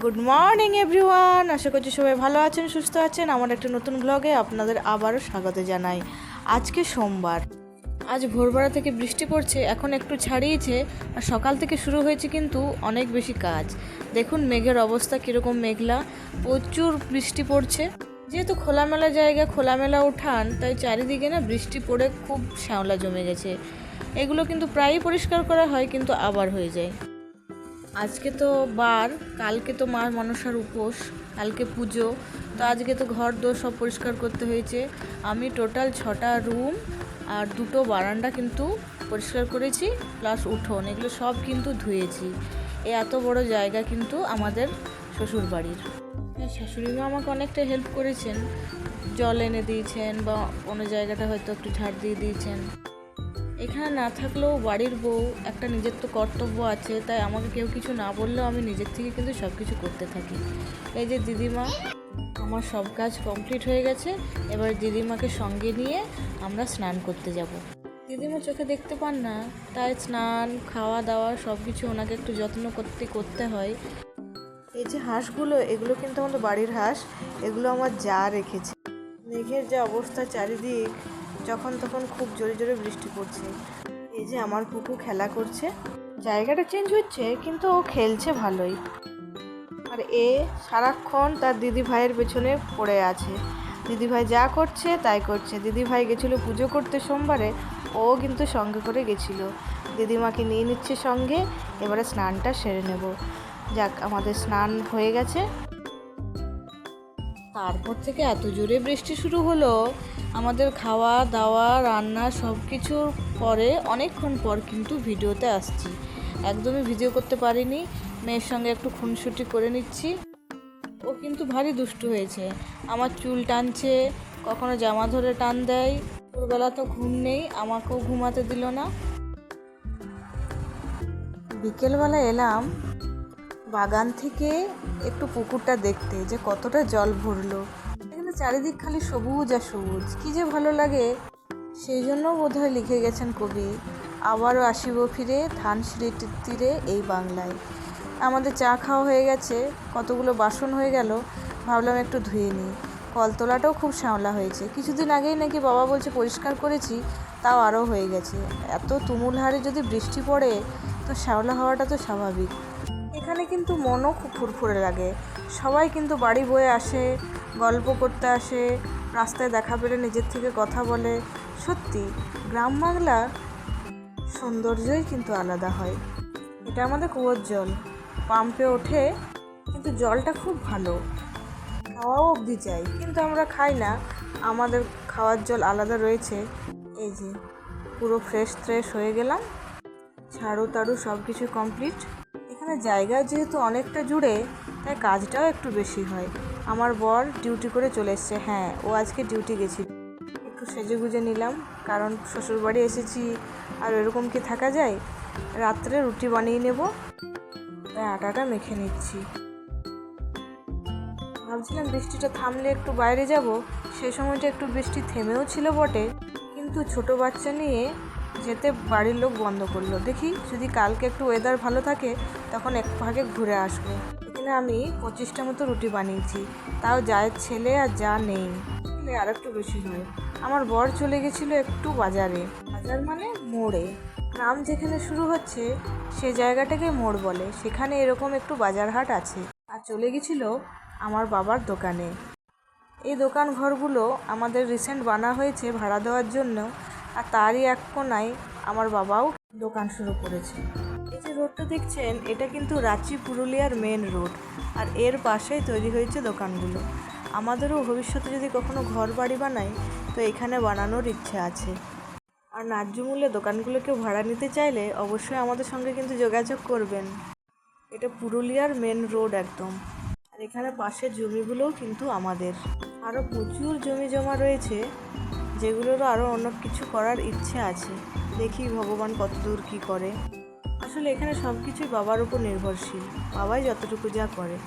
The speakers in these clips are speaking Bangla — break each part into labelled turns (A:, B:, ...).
A: গুড মর্নিং এভরিওয়ান, আশা করছি সবাই ভালো আছেন, সুস্থ আছেন। আমার একটা নতুন ব্লগে আপনাদের আবারও স্বাগত জানাই। আজকে সোমবার, আজ ভোরবেলা থেকে বৃষ্টি পড়ছে, এখন একটু ছাড়িয়েছে। আর সকাল থেকে শুরু হয়েছে কিন্তু অনেক বেশি কাজ। দেখুন মেঘের অবস্থা কীরকম মেঘলা, প্রচুর বৃষ্টি পড়ছে। যেহেতু খোলামেলা জায়গা, খোলামেলা উঠান, তাই চারিদিকে না বৃষ্টি পড়ে খুব শ্যাওলা জমে গেছে। এগুলো কিন্তু প্রায়ই পরিষ্কার করা হয়, কিন্তু আবার হয়ে যায়। আজকে তো বার, কালকে তো মা মনসার উপোস, কালকে পুজো। তো আজকে তো ঘর দোর সব পরিষ্কার করতে হয়েছে। আমি টোটাল 6টা রুম আর 2টো বারান্দা কিন্তু পরিষ্কার করেছি, প্লাস উঠোন, এগুলো সব কিন্তু ধুয়েছি। এত বড় জায়গা কিন্তু আমাদের শ্বশুর বাড়ির। শাশুড়ি মা আমাকে অনেকটা হেল্প করেছেন, জল এনে দিয়েছেন বা কোনো জায়গাটা হয়তো একটু ঝাড় দিয়ে দিয়েছেন। এখানে না থাকলেও বাড়ির বউ একটা নিজের তো কর্তব্য আছে, তাই আমাকে কেউ কিছু না বললেও আমি নিজের থেকে কিন্তু সব কিছু করতে থাকি। এই যে দিদিমা, আমার সব কাজ কমপ্লিট হয়ে গেছে। এবার দিদিমাকে সঙ্গে নিয়ে আমরা স্নান করতে যাব। দিদিমা চোখে দেখতে পান না, তাই স্নান খাওয়া দাওয়া সব কিছু ওনাকে একটু যত্ন করতে হয়। এই যে হাঁসগুলো, এগুলো কিন্তু আমাদের বাড়ির হাঁস, এগুলো আমার যা রেখেছে। মেঘের যে অবস্থা চারিদিক, যখন তখন খুব জোরে জোরে বৃষ্টি পড়ছে। এই যে আমার পুকু খেলা করছে, জায়গাটা চেঞ্জ হচ্ছে কিন্তু ও খেলছে ভালোই। আর এ সারাক্ষণ তার দিদি ভাইয়ের পেছনে পড়ে আছে, দিদি ভাই যা করছে তাই করছে। দিদি ভাই গেছিলো পুজো করতে সোমবারে, ও কিন্তু সঙ্গে করে গেছিলো। দিদিমাকে নিয়ে নিচ্ছে সঙ্গে, এবারে স্নানটা সেরে নেব। যাক, আমাদের স্নান হয়ে গেছে। তারপর থেকে এত জোরে বৃষ্টি শুরু হলো, আমাদের খাওয়া দাওয়া রান্না সব কিছুর পরে অনেকক্ষণ পর কিন্তু ভিডিওতে আসছি। একদমই ভিডিও করতে পারিনি, মেয়ের সঙ্গে একটু খুনসুটি করে নিচ্ছি। ও কিন্তু ভারী দুষ্টু হয়েছে, আমার চুল টানছে, কখনো জামা ধরে টান দেয়। ভোরবেলা তো ঘুম নেই, আমাকেও ঘুমাতে দিল না। বিকেলবেলা এলাম বাগান থেকে একটু পুকুরটা দেখতে, যে কতটা জল ভরলো। এখানে চারিদিক খালি সবুজ আর সবুজ, কী যে ভালো লাগে। সেই জন্য বোধহয় লিখে গেছেন কবি, আবারও আসিব ফিরে ধানসিঁড়ির তীরে এই বাংলায়। আমাদের চা খাওয়া হয়ে গেছে, কতগুলো বাসন হয়ে গেল, ভাবলাম একটু ধুয়ে নিই। কলতলাটাও খুব শ্যাওলা হয়েছে, কিছুদিন আগেই নাকি বাবা বলছে পরিষ্কার করেছি, তাও আরও হয়ে গেছে। এত তুমুল হারে যদি বৃষ্টি পড়ে তো শ্যাওলা হওয়াটা তো স্বাভাবিক। এখানে কিন্তু মনও খুব ফুরফুরে লাগে, সবাই কিন্তু বাড়ি বয়ে আসে, গল্প করতে আসে, রাস্তায় দেখা পেলে নিজের থেকে কথা বলে। সত্যি গ্রাম বাংলার সৌন্দর্যই কিন্তু আলাদা হয়। এটা আমাদের কুয়োর জল, পাম্পে ওঠে, কিন্তু জলটা খুব ভালো, খাওয়াও অবধি চাই, কিন্তু আমরা খাই না, আমাদের খাওয়ার জল আলাদা রয়েছে। এই যে পুরো ফ্রেশ হয়ে গেলাম, ঝাড়ু টাড়ু সব কিছু কমপ্লিট। এখানে জায়গা যেহেতু অনেকটা জুড়ে, তাই কাজটাও একটু বেশি হয়। আমার বর ডিউটি করে চলে এসছে, হ্যাঁ ও আজকে ডিউটি গেছিল। একটু সেজে গুজে নিলাম, কারণ শ্বশুরবাড়ি এসেছি, আর এরকম কি থাকা যায়। রাত্রে রুটি বানিয়ে নেব, তাই আটাটা মেখে নিচ্ছি। ভাবছিলাম বৃষ্টিটা থামলে একটু বাইরে যাব, সেই সময়টা একটু বৃষ্টি থেমেও ছিল বটে, কিন্তু ছোট বাচ্চা নিয়ে যেতে বাড়ির লোক বন্ধ করলো। দেখি যদি কালকে একটু ওয়েদার ভালো থাকে, তখন এক ভাগে ঘুরে আসবো। এখানে আমি 25টা মতো রুটি বানিয়েছি, তাও জায়ের ছেলে আর যা নেই, আর একটু বেশি হয়। আমার বর চলে গেছিলো একটু বাজারে, বাজার মানে মোড়ে। গ্রাম যেখানে শুরু হচ্ছে সে জায়গাটাকে মোড় বলে, সেখানে এরকম একটু বাজার হাট আছে। আর চলে গেছিলো আমার বাবার দোকানে। এই দোকান ঘরগুলো আমাদের রিসেন্ট বানা হয়েছে ভাড়া দেওয়ার জন্য, আর তারই এক কোনায় আমার বাবাও দোকান শুরু করেছে। এই যে রোডটা দেখছেন, এটা কিন্তু রাঁচি পুরুলিয়ার মেন রোড, আর এর পাশেই তৈরি হয়েছে দোকানগুলো। আমাদেরও ভবিষ্যতে যদি কখনো ঘর বাড়ি বানাই, তো এখানে বানানোর ইচ্ছে আছে। আর ন্যায্য মূল্যে দোকানগুলো কেউ ভাড়া নিতে চাইলে অবশ্যই আমাদের সঙ্গে কিন্তু যোগাযোগ করবেন। এটা পুরুলিয়ার মেন রোড একদম। আর এখানে পাশের জমিগুলোও কিন্তু আমাদের। আরও প্রচুর জমি জমা রয়েছে, যেগুলোরও আরও অনেক কিছু করার ইচ্ছে আছে। দেখি ভগবান কতদূর কী করে। আসলে এখানে সব কিছুই বাবার উপর নির্ভরশীল, বাবাই যতটুকু যা করে।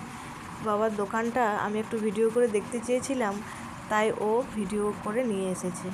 A: বাবার দোকানটা আমি একটু ভিডিও করে দেখতে চেয়েছিলাম, তাই ও ভিডিও করে নিয়ে এসেছে।